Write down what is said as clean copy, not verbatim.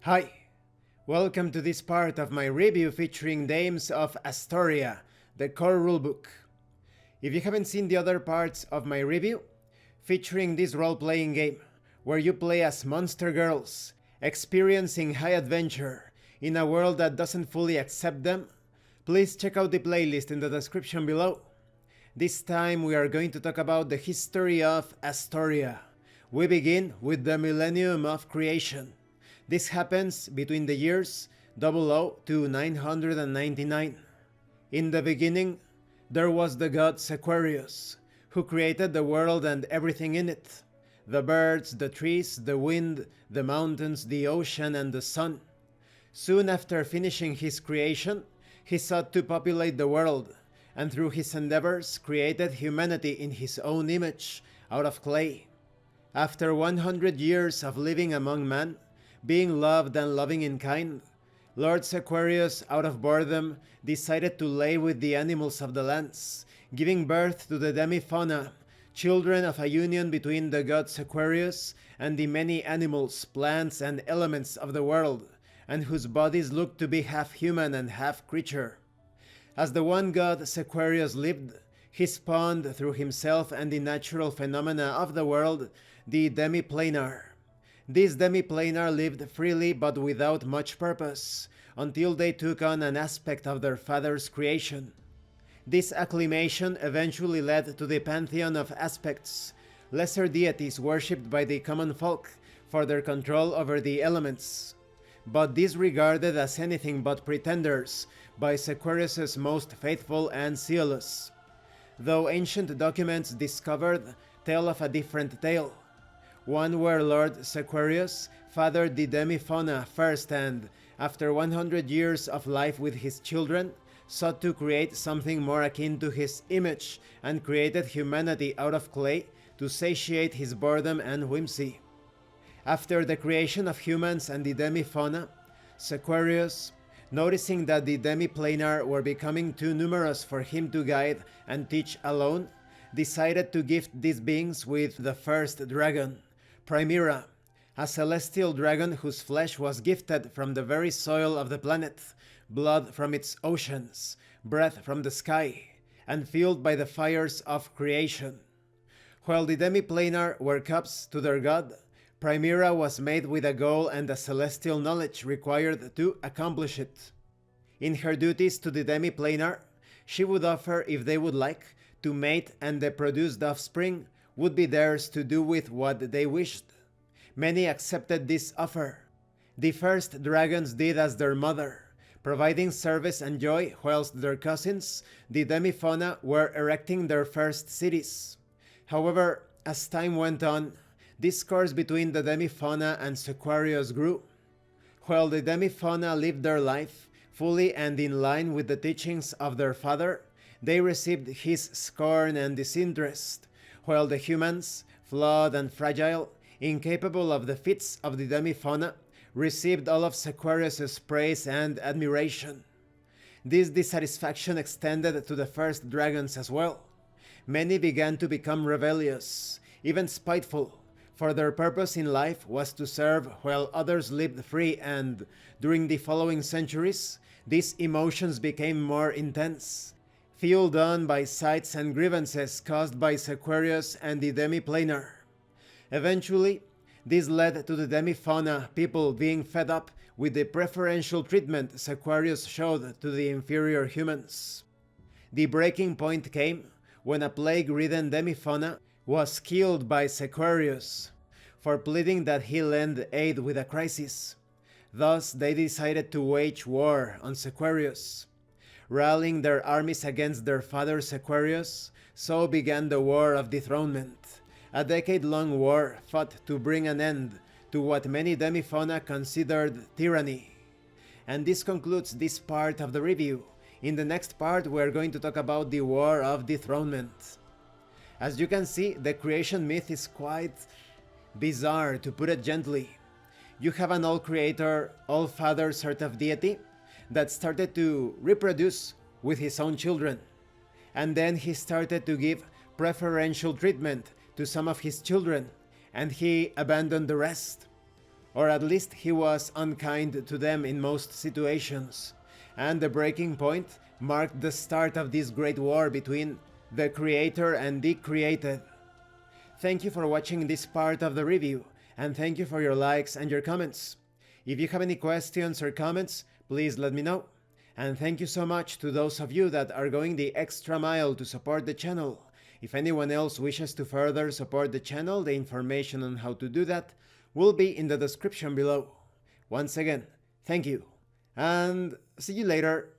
Hi, welcome to this part of my review featuring Dames of Asstoria, the core rulebook. If you haven't seen the other parts of my review, featuring this role-playing game, where you play as monster girls, experiencing high adventure in a world that doesn't fully accept them, please check out the playlist in the description below. This time we are going to talk about the history of Asstoria. We begin with the Millennium of Creation. This happens between the years 00 to 999. In the beginning, there was the god Aquarius, who created the world and everything in it. The birds, the trees, the wind, the mountains, the ocean, and the sun. Soon after finishing his creation, he sought to populate the world, and through his endeavors created humanity in his own image, out of clay. After 100 years of living among men, being loved and loving in kind, Lord Aquarius, out of boredom, decided to lay with the animals of the lands, giving birth to the demi-fauna, children of a union between the god Aquarius and the many animals, plants, and elements of the world, and whose bodies looked to be half human and half creature. As the one god Aquarius lived, he spawned through himself and the natural phenomena of the world the demi-planar. These demi-planar lived freely but without much purpose, until they took on an aspect of their father's creation. This acclimation eventually led to the pantheon of aspects, lesser deities worshipped by the common folk for their control over the elements, but disregarded as anything but pretenders by Aquarius's most faithful and zealous. Though ancient documents discovered tell of a different tale. One where Lord Aquarius fathered the demi-fauna first and, after 100 years of life with his children, sought to create something more akin to his image and created humanity out of clay to satiate his boredom and whimsy. After the creation of humans and the demi-fauna, Aquarius, noticing that the demi-planar were becoming too numerous for him to guide and teach alone, decided to gift these beings with the first dragon, Primera, a celestial dragon whose flesh was gifted from the very soil of the planet, blood from its oceans, breath from the sky, and fueled by the fires of creation. While the demi-planar were cups to their god, Primera was made with a goal and a celestial knowledge required to accomplish it. In her duties to the demi-planar, she would offer, if they would like, to mate, and the produced offspring would be theirs to do with what they wished. Many accepted this offer. The first dragons did as their mother, providing service and joy, whilst their cousins, the demi-fauna, were erecting their first cities. However, as time went on, discourse between the demi-fauna and Aquarius grew. While the demi-fauna lived their life fully and in line with the teachings of their father, they received his scorn and disinterest, while the humans, flawed and fragile, incapable of the feats of the demi-fauna, received all of Aquarius's praise and admiration. This dissatisfaction extended to the first dragons as well. Many began to become rebellious, even spiteful, for their purpose in life was to serve while others lived free, and, during the following centuries, these emotions became more intense, fueled on by sights and grievances caused by Aquarius and the demi-planar. Eventually, this led to the demi-fauna people being fed up with the preferential treatment Aquarius showed to the inferior humans. The breaking point came when a plague-ridden demi-fauna was killed by Aquarius for pleading that he lend aid with a crisis. Thus, they decided to wage war on Aquarius. Rallying their armies against their father Aquarius, so began the War of Dethronement, a decade-long war fought to bring an end to what many demi-fauna considered tyranny. And this concludes this part of the review. In the next part, we are going to talk about the War of Dethronement. As you can see, the creation myth is quite bizarre, to put it gently. You have an all-creator, all-father sort of deity that started to reproduce with his own children, and then he started to give preferential treatment to some of his children, and he abandoned the rest. or at least he was unkind to them in most situations. And the breaking point marked the start of this great war between the creator and the created. Thank you for watching this part of the review, and thank you for your likes and your comments. If you have any questions or comments, please let me know. And thank you so much to those of you that are going the extra mile to support the channel. If anyone else wishes to further support the channel, the information on how to do that will be in the description below. Once again, thank you, and see you later.